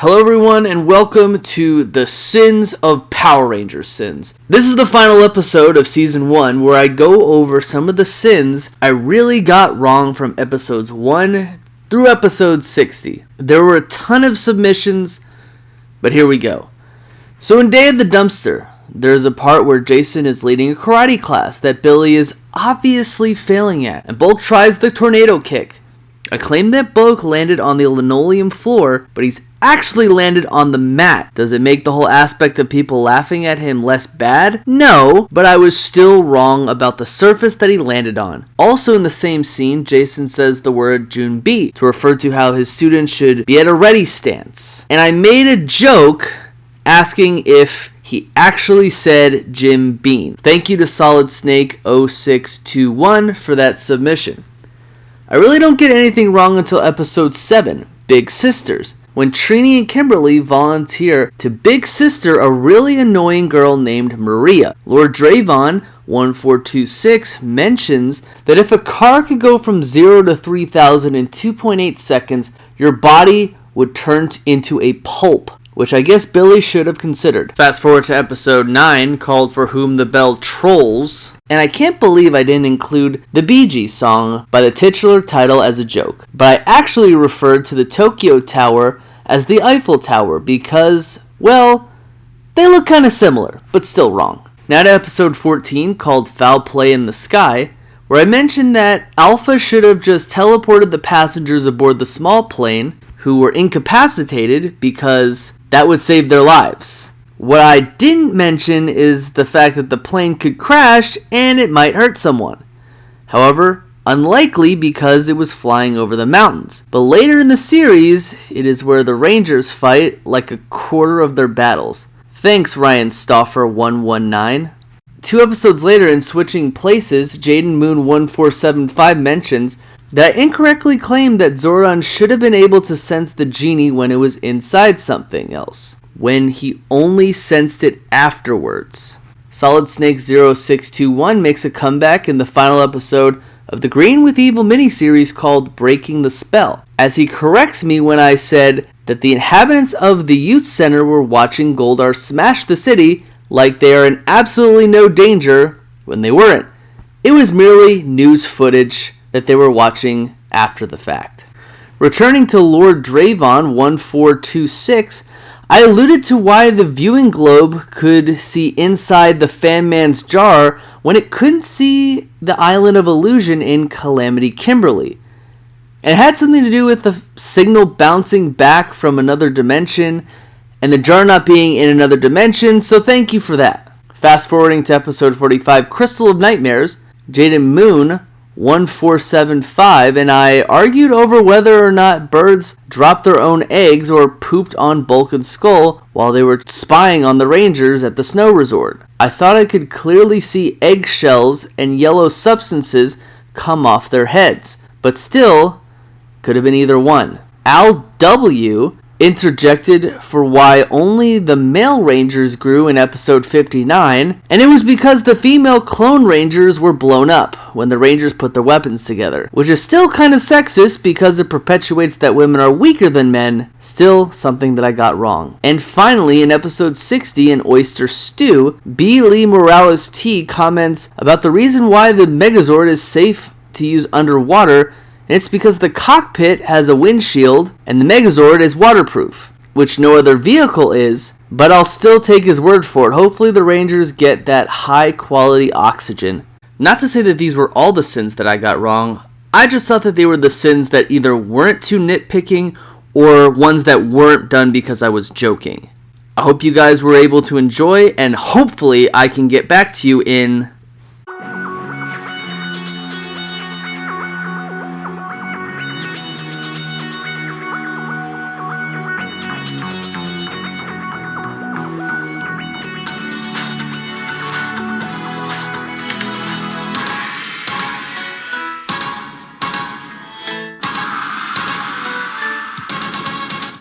Hello everyone and welcome to the Sins of Power Rangers Sins. This is the final episode of Season 1 where I go over some of the sins I really got wrong from episodes 1 through episode 60. There were a ton of submissions, but here we go. So in Day of the Dumpster, there's a part where Jason is leading a karate class that Billy is obviously failing at, and Bulk tries the tornado kick. I claim that Bulk landed on the linoleum floor, but he's actually landed on the mat. Does it make the whole aspect of people laughing at him less bad? No, but I was still wrong about the surface that he landed on. Also in the same scene, Jason says the word Junbi to refer to how his students should be at a ready stance. And I made a joke asking if he actually said Jim Bean. Thank you to Solid Snake 0621 for that submission. I really don't get anything wrong until episode 7, Big Sisters, when Trini and Kimberly volunteer to Big Sister a really annoying girl named Maria. Lord Dravon 1426 mentions that if a car could go from 0 to 3,000 in 2.8 seconds, your body would turn into a pulp, which I guess Billy should have considered. Fast forward to episode 9, called For Whom the Bell Trolls, and I can't believe I didn't include the Bee Gees song by the titular title as a joke, but I actually referred to the Tokyo Tower as the Eiffel Tower because, well, they look kind of similar, but still wrong. Now to episode 14, called Foul Play in the Sky, where I mentioned that Alpha should have just teleported the passengers aboard the small plane who were incapacitated because that would save their lives. What I didn't mention is the fact that the plane could crash and it might hurt someone. However, unlikely because it was flying over the mountains. But later in the series, it is where the Rangers fight like a quarter of their battles. Thanks, Ryan Stauffer 119. 2 episodes later, in Switching Places, Jaden Moon 1475 mentions that I incorrectly claimed that Zordon should have been able to sense the genie when it was inside something else, when he only sensed it afterwards. Solid Snake 0621 makes a comeback in the final episode of the Green with Evil miniseries called Breaking the Spell, as he corrects me when I said that the inhabitants of the youth center were watching Goldar smash the city like they are in absolutely no danger when they weren't. It was merely news footage that they were watching after the fact. Returning to Lord Dravon 1426, I alluded to why the viewing globe could see inside the Fan Man's jar when it couldn't see the Island of Illusion in Calamity Kimberly. It had something to do with the signal bouncing back from another dimension and the jar not being in another dimension, so thank you for that. Fast forwarding to episode 45, Crystal of Nightmares, Jaden Moon 1475 and I argued over whether or not birds dropped their own eggs or pooped on Bulk and Skull while they were spying on the Rangers at the snow resort. I thought I could clearly see eggshells and yellow substances come off their heads, but still could have been either one. Al W. interjected for why only the male Rangers grew in episode 59, and it was because the female clone Rangers were blown up when the Rangers put their weapons together, which is still kind of sexist because it perpetuates that women are weaker than men, still something that I got wrong. And finally, in episode 60 in Oyster Stew, B. Lee Morales T comments about the reason why the Megazord is safe to use underwater. And it's because the cockpit has a windshield and the Megazord is waterproof, which no other vehicle is, but I'll still take his word for it. Hopefully the Rangers get that high quality oxygen. Not to say that these were all the sins that I got wrong, I just thought that they were the sins that either weren't too nitpicking or ones that weren't done because I was joking. I hope you guys were able to enjoy, and hopefully I can get back to you in